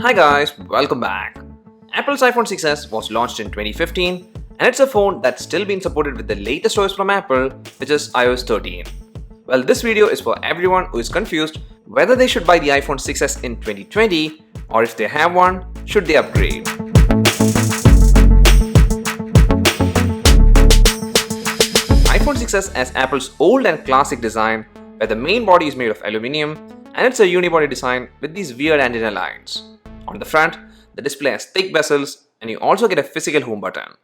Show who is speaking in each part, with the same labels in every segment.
Speaker 1: Hi guys, welcome back. Apple's iPhone 6s was launched in 2015 and it's a phone that's still being supported with the latest OS from Apple, which is iOS 13. Well, this video is for everyone who is confused whether they should buy the iPhone 6s in 2020 or if they have one, should they upgrade. iPhone 6s has Apple's old and classic design where the main body is made of aluminum and it's a unibody design with these weird antenna lines. On the front, the display has thick bezels and you also get a physical home button.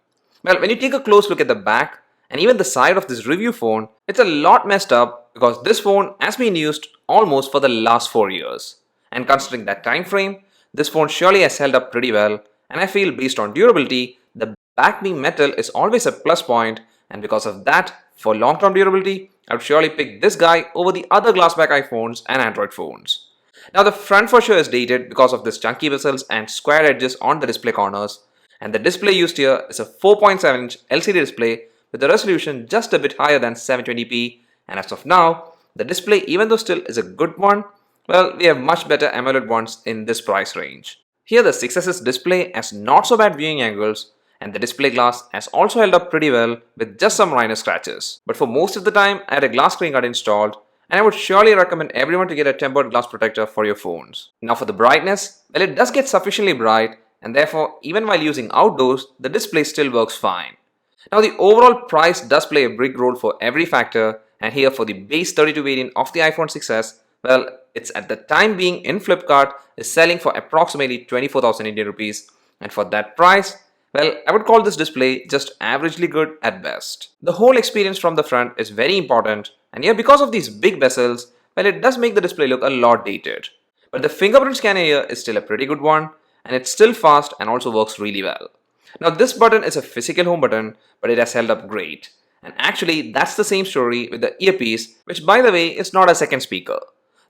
Speaker 1: Well, when you take a close look at the back and even the side of this review phone, it's a lot messed up because this phone has been used almost for the last 4 years. And considering that time frame, this phone surely has held up pretty well, and I feel based on durability, the back being metal is always a plus point, and because of that, for long-term durability, I would surely pick this guy over the other glassback iPhones and Android phones. Now the front for sure is dated because of this chunky bezels and square edges on the display corners, and the display used here is a 4.7-inch LCD display with a resolution just a bit higher than 720p, and as of now, the display, even though still is a good one, well, we have much better AMOLED ones in this price range. Here the 6s's display has not so bad viewing angles, and the display glass has also held up pretty well with just some minor scratches. But for most of the time, I had a glass screen guard installed, and I would surely recommend everyone to get a tempered glass protector for your phones. Now for the brightness, well, it does get sufficiently bright, and therefore even while using outdoors, the display still works fine. Now the overall price does play a big role for every factor, and here for the base 32 variant of the iPhone 6s, well, it's at the time being in Flipkart is selling for approximately 24,000 Indian rupees, and for that price, well, I would call this display just averagely good at best. The whole experience from the front is very important, and here because of these big bezels, well, it does make the display look a lot dated. But the fingerprint scanner here is still a pretty good one, and it's still fast and also works really well. Now this button is a physical home button, but it has held up great. And actually that's the same story with the earpiece, which by the way is not a second speaker.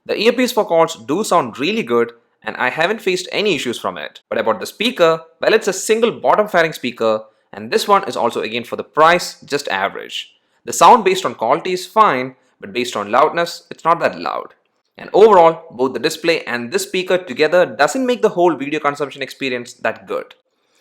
Speaker 1: The earpiece for calls do sound really good, and I haven't faced any issues from it. But about the speaker, well, it's a single bottom fairing speaker, and this one is also again for the price just average. The sound based on quality is fine, but based on loudness, it's not that loud. And overall, both the display and this speaker together doesn't make the whole video consumption experience that good.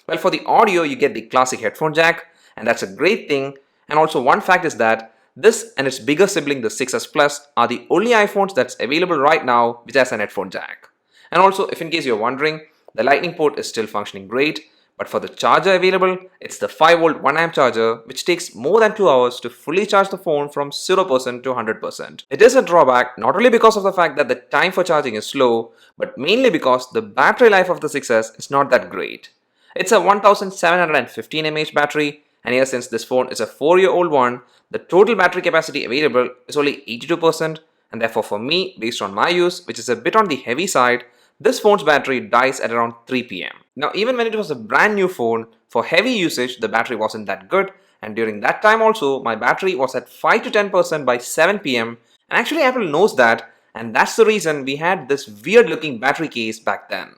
Speaker 1: Well, for the audio, you get the classic headphone jack, and that's a great thing. And also one fact is that this and its bigger sibling, the 6s Plus, are the only iPhones that's available right now which has an headphone jack. And also, if in case you're wondering, the lightning port is still functioning great, but for the charger available, it's the 5V 1A charger, which takes more than 2 hours to fully charge the phone from 0% to 100%. It is a drawback not only because of the fact that the time for charging is slow, but mainly because the battery life of the 6s is not that great. It's a 1715 mAh battery, and here since this phone is a 4-year-old one, the total battery capacity available is only 82%, and therefore for me, based on my use, which is a bit on the heavy side, this phone's battery dies at around 3 p.m. Now even when it was a brand new phone, for heavy usage the battery wasn't that good, and during that time also my battery was at 5 to 10% by 7 p.m. and actually Apple knows that, and that's the reason we had this weird looking battery case back then.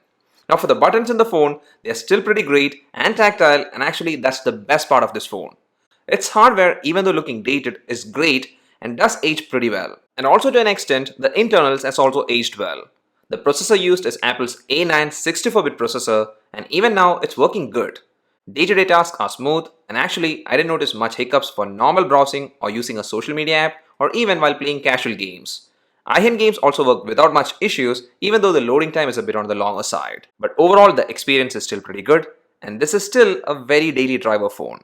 Speaker 1: Now for the buttons in the phone, they're still pretty great and tactile, and actually that's the best part of this phone. Its hardware, even though looking dated, is great and does age pretty well. And also to an extent, the internals has also aged well. The processor used is Apple's A9 64-bit processor, and even now it's working good. Day-to-day tasks are smooth, and actually I didn't notice much hiccups for normal browsing or using a social media app or even while playing casual games. iHand games also work without much issues, even though the loading time is a bit on the longer side. But overall the experience is still pretty good, and this is still a very daily driver phone.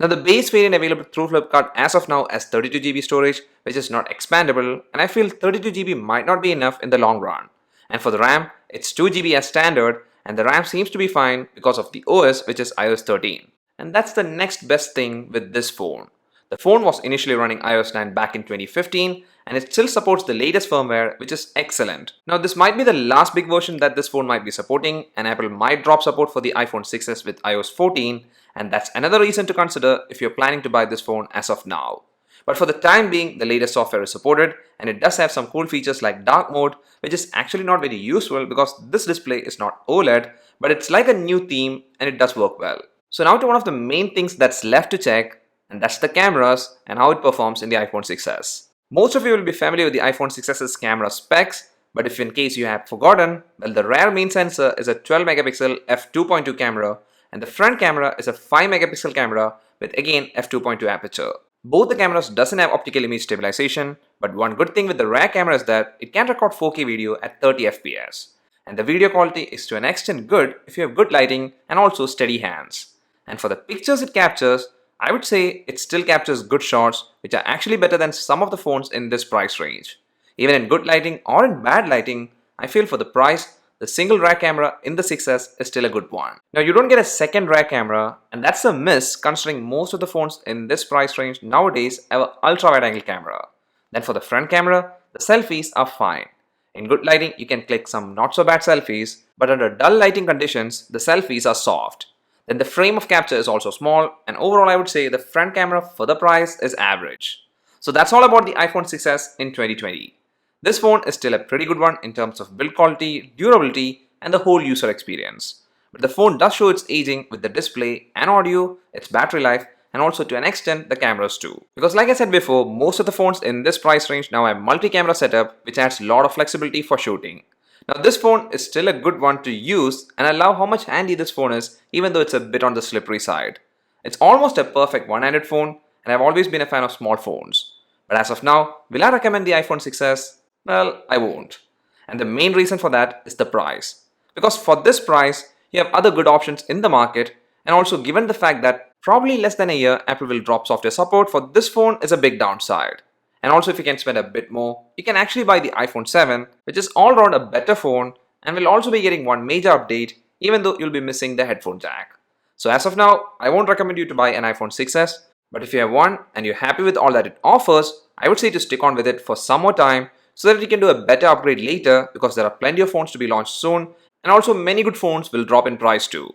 Speaker 1: Now the base variant available through Flipkart as of now has 32GB storage, which is not expandable, and I feel 32GB might not be enough in the long run. And for the RAM, it's 2GB as standard, and the RAM seems to be fine because of the OS, which is iOS 13. And that's the next best thing with this phone. The phone was initially running iOS 9 back in 2015, and it still supports the latest firmware, which is excellent. Now this might be the last big version that this phone might be supporting, and Apple might drop support for the iPhone 6s with iOS 14, and that's another reason to consider if you're planning to buy this phone as of now. But for the time being, the latest software is supported, and it does have some cool features like dark mode, which is actually not very useful because this display is not OLED, but it's like a new theme and it does work well. So now to one of the main things that's left to check, and that's the cameras and how it performs in the iPhone 6s. Most of you will be familiar with the iPhone 6s's camera specs, But if in case you have forgotten, well, the rear main sensor is a 12 megapixel f2.2 camera and the front camera is a 5 megapixel camera with again f2.2 aperture. Both the cameras doesn't have optical image stabilization, but one good thing with the rear camera is that it can record 4K video at 30 fps. And the video quality is to an extent good if you have good lighting and also steady hands. And for the pictures it captures, I would say it still captures good shots which are actually better than some of the phones in this price range. Even in good lighting or in bad lighting, I feel for the price, the single rear camera in the 6S is still a good one. Now you don't get a second rear camera, and that's a miss considering most of the phones in this price range nowadays have an ultra wide angle camera. Then for the front camera, the selfies are fine. In good lighting, you can click some not so bad selfies, but under dull lighting conditions, the selfies are soft. Then the frame of capture is also small, and overall I would say the front camera for the price is average. So that's all about the iPhone 6s in 2020. This phone is still a pretty good one in terms of build quality, durability, and the whole user experience. But the phone does show its aging with the display and audio, its battery life, and also to an extent the cameras too. Because like I said before, most of the phones in this price range now have multi-camera setup which adds a lot of flexibility for shooting. Now this phone is still a good one to use, and I love how much handy this phone is even though it's a bit on the slippery side. It's almost a perfect one-handed phone, and I've always been a fan of small phones. But as of now, will I recommend the iPhone 6s? Well, I won't. And the main reason for that is the price. Because for this price, you have other good options in the market, and also given the fact that probably less than a year Apple will drop software support for this phone is a big downside. And also if you can spend a bit more, you can actually buy the iPhone 7, which is all around a better phone and will also be getting one major update even though you'll be missing the headphone jack. So as of now, I won't recommend you to buy an iPhone 6s, but if you have one and you're happy with all that it offers, I would say to stick on with it for some more time so that you can do a better upgrade later, because there are plenty of phones to be launched soon and also many good phones will drop in price too.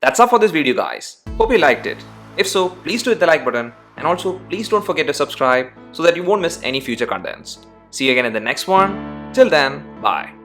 Speaker 1: That's all for this video guys. Hope you liked it. If so, please do hit the like button, and also please don't forget to subscribe so that you won't miss any future contents. See you again in the next one. Till then, bye.